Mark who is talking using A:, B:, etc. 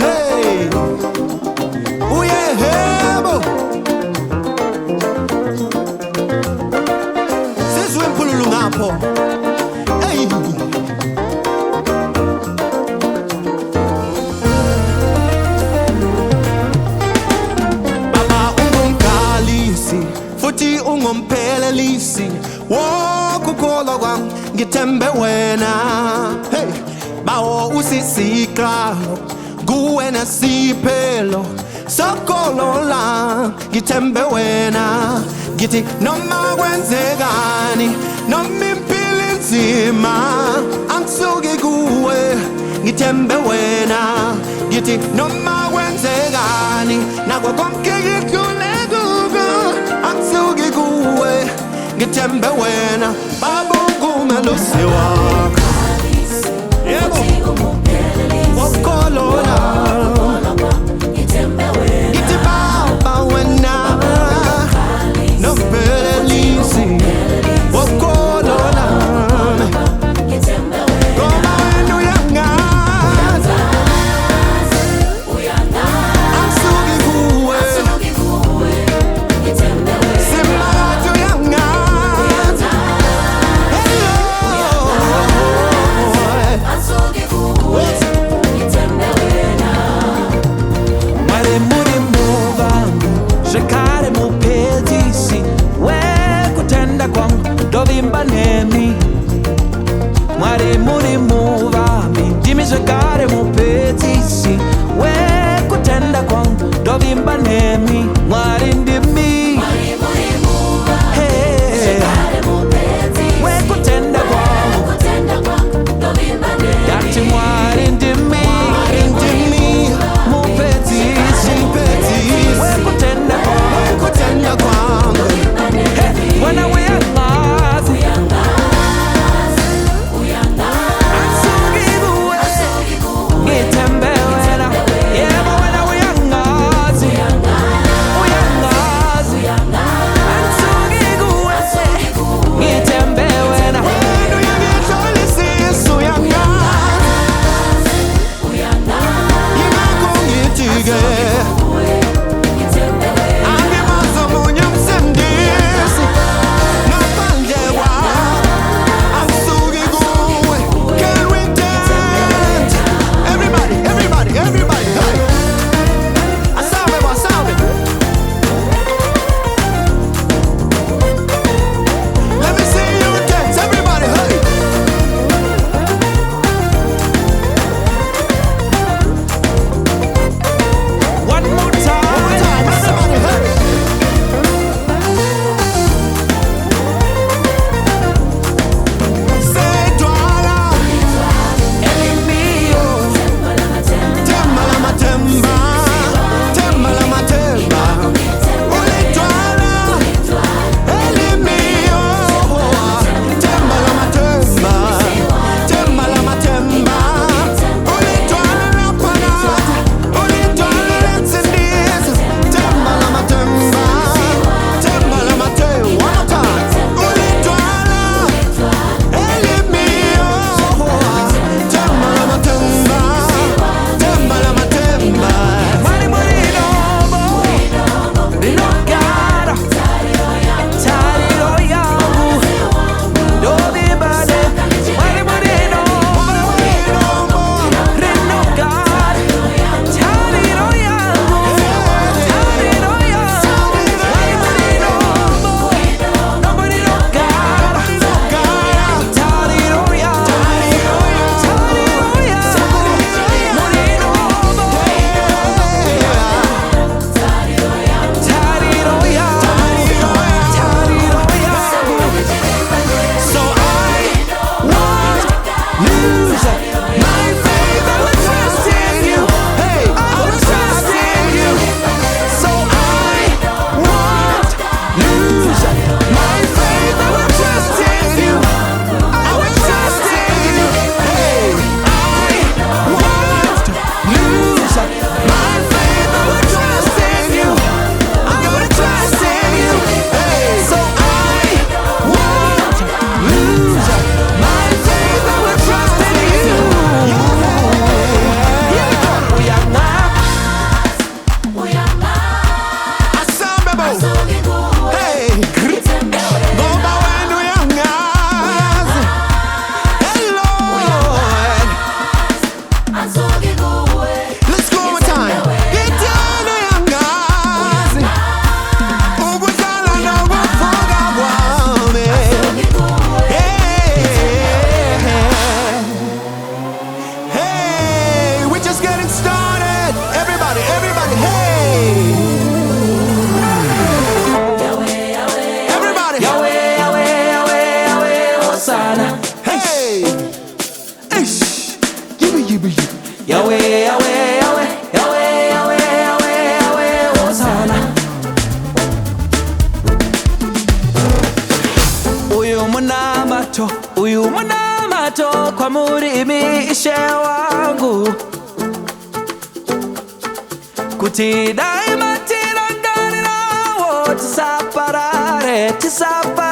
A: hey. Oh yeah, hey, bo. Sisi wempululu ngapho. Hey. Baba ungumqalisi, futhi ungumphelelisi. Wokukholwa kwami ngithembe wena. Hey. Bawo usisiqalo kuwe nasiphelo sokolola ngithembe wena ngithi noma kwenzekani noma impilo inzima angisuki kuwe ngithembe wena ngithi noma kwenzekani nakho konke ngikule kuko angisuki kuwe ngithembe wena baba ungumelusi wakho. Yebo, wokolola ngithi baba wena nomphelelisi wokolola ngoba wena uyangazi angisuki kuwe simakathi uyangazi Shekare mupetisi we kutenda kwangu dovimba nemi mwari muri muvami jimi shekare mupetisi we kutenda kwangu dovimba nemi mwari ndimi hey. We kutenda kwangu yati mwari ndimi mupetisi we kutenda kwangu wena uyangazi angisuki kuwe ngithembe wena yebo wena uyangazi angisuki kuwe ngithembe wena wena uyangihlolisisa uyangazi yingakho ngithi-ke get started. Everybody, everybody, hey. Everybody,
B: Yahweh, Yahweh, Yahweh, Yahweh, Hosanna.
A: hey. Ish. Yibba, yibba, yibba.
B: Yahweh, Yahweh, Yahweh, Yahweh, Yahweh, Yahweh, Yahweh, Hosanna.
A: Uyu munamato, uyu munamato kwa murimi ishe wangu, kuti daima tiranganirawo tisaparare, tisaparare.